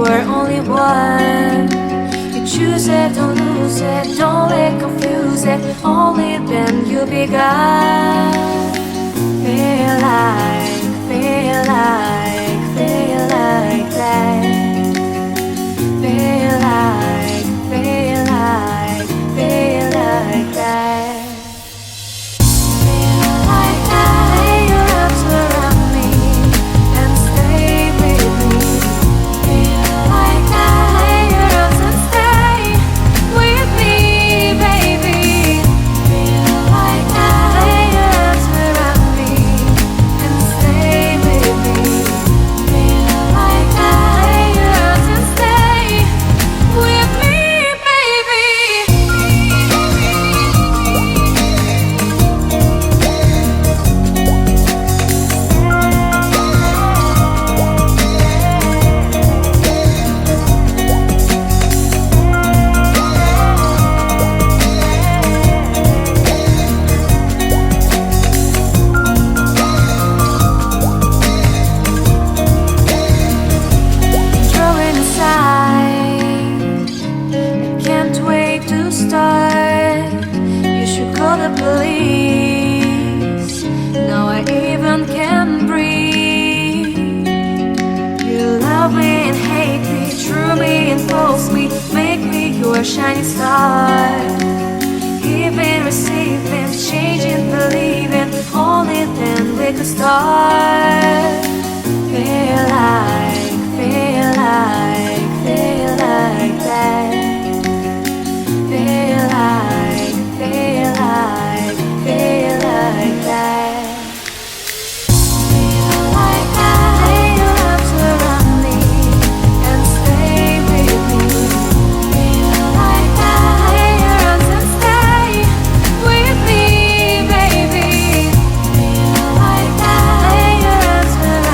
are only one. You choose it, don't lose it, don't let confuse it. Only then you begun. Feel like, feel like, feel like that. Feel like, feel like, feel like that. Feel like that. Lay your arms around me and stay with me. Feel like that. Lay your arms and stay with me, baby. Feel like that. Lay your arms around me and stay with me. Feel like that. Lay your arms and stay with me, baby. Drawing aside, I can't wait to start. You should call the police. Now I even can breathe. You love me and hate me, true me and false me, make me your shining star. Giving, receiving, changing, believing, only then we could start. Feel like, feel like, feel like that. Feel like, feel like, feel like that. Feel like that. Lay your arms around me and stay with me. Feel like that. Lay your arms and stay with me, baby. Feel like that. Lay your arms around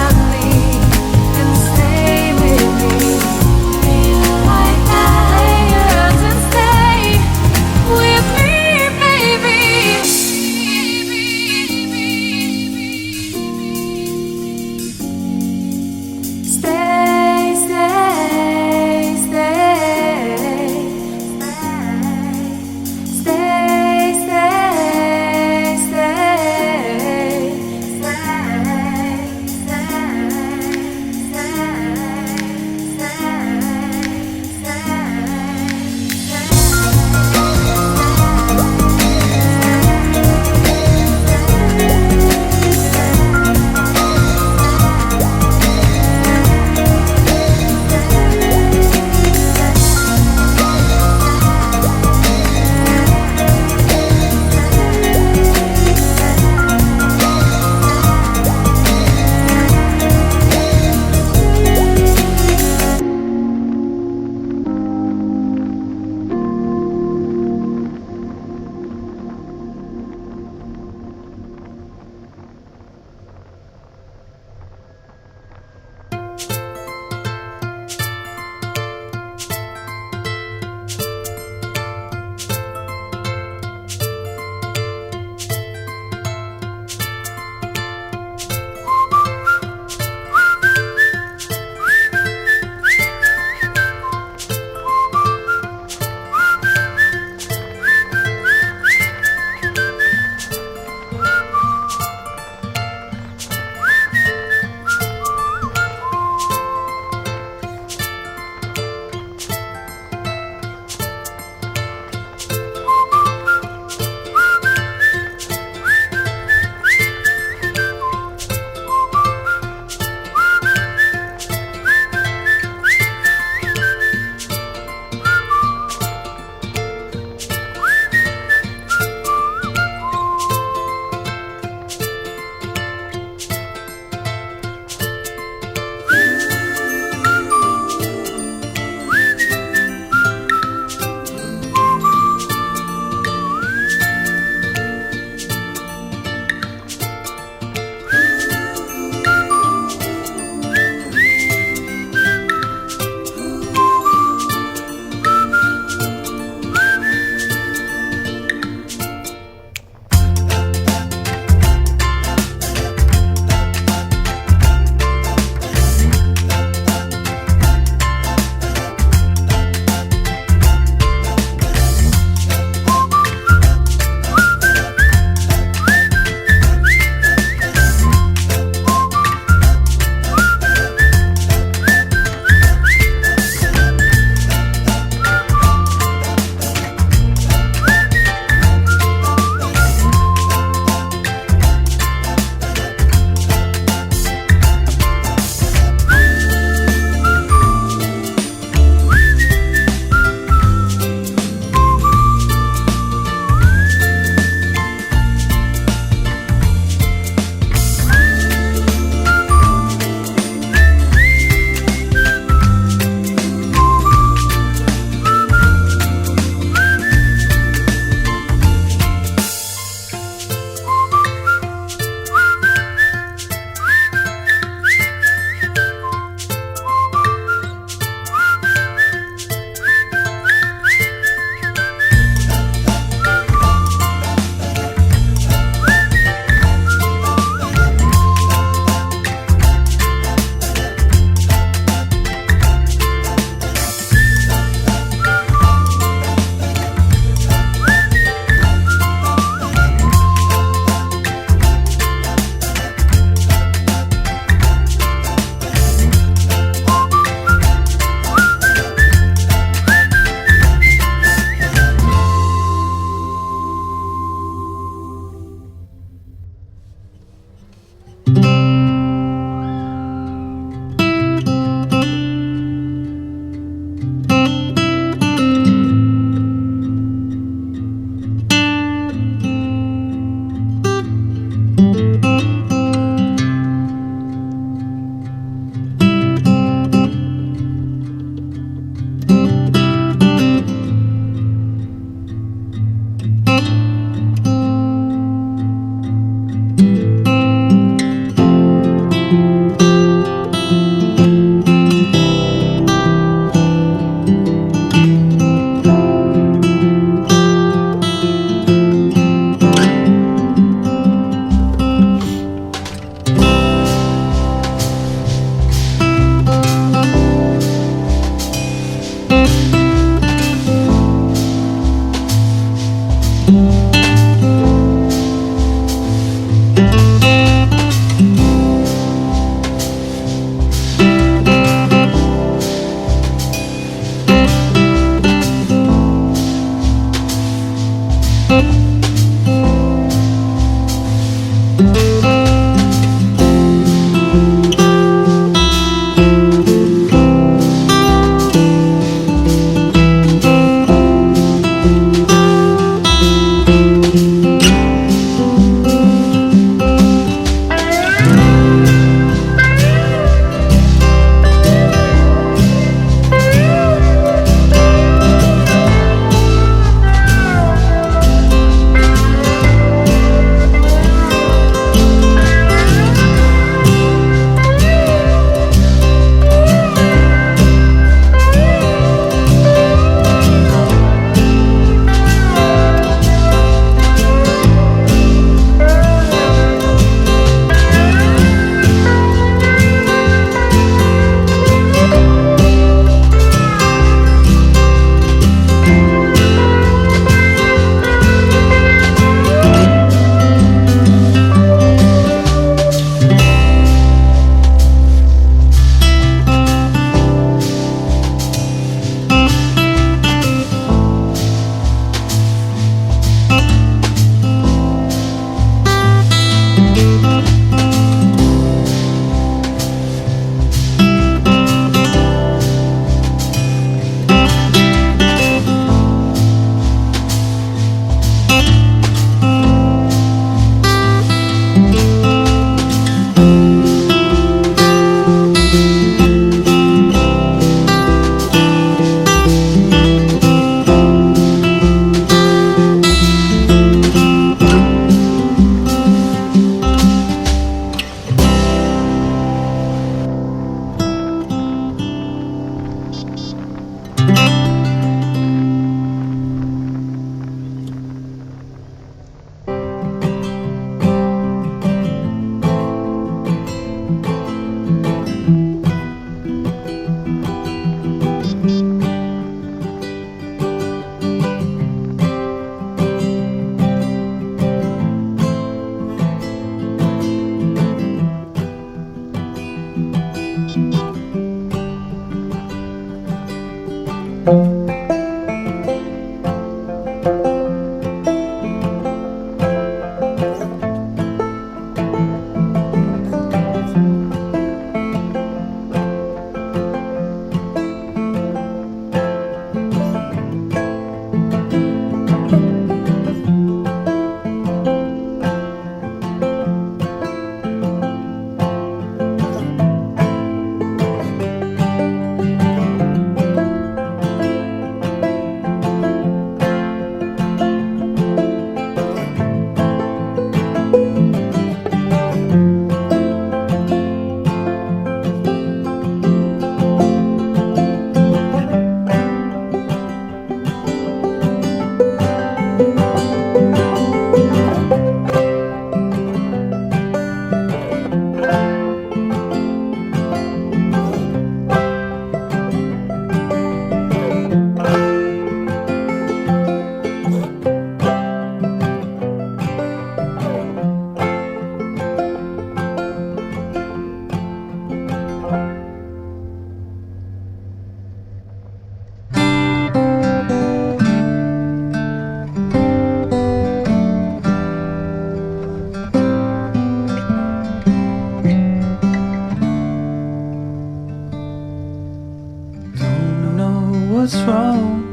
what's wrong,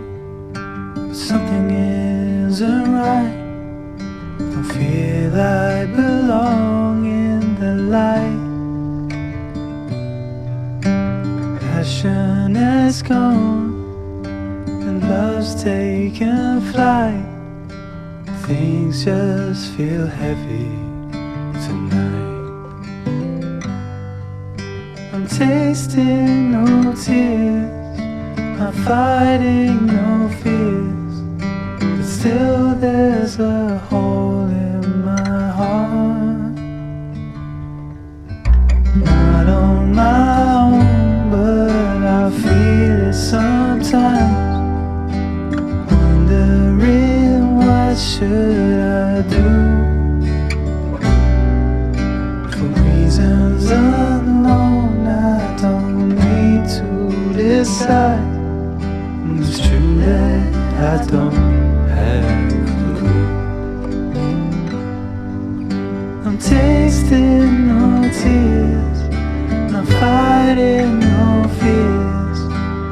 but something isn't right. Don't feel I belong in the light. Passion has gone and love's taken flight. Things just feel heavy tonight. I'm tasting no tears, I'm fighting no fears, but still there's a hole in my heart. Not on my own, but I feel it sometimes, wondering what should I do. For reasons unknown, I don't need to decide. It's true that I don't have a clue. I'm tasting no tears, I'm fighting no fears,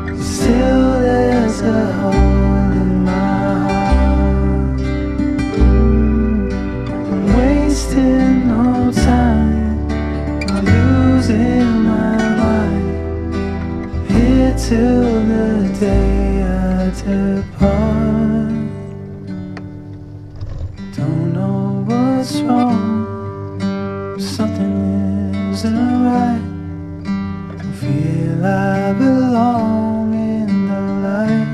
but still there's a hole in my heart. I'm wasting no time, I'm losing my mind, here till the day depart. Don't know what's wrong, something isn't right. Don't feel I belong in the light.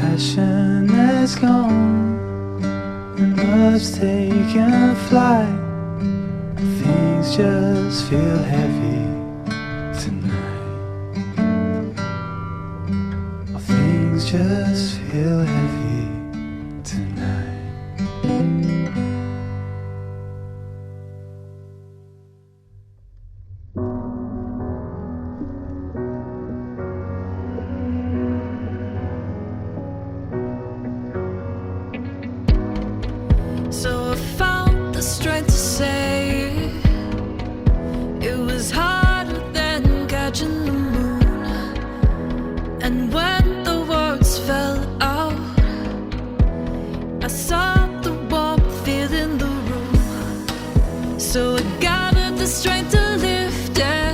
Passion has gone and love's taken flight. Things just feel heavy tonight. Just feel heavy tonight. So I found the strength to say it was harder than catching the moon. And when the words fell out, I saw the warmth in the room. So I gathered the strength to lift it.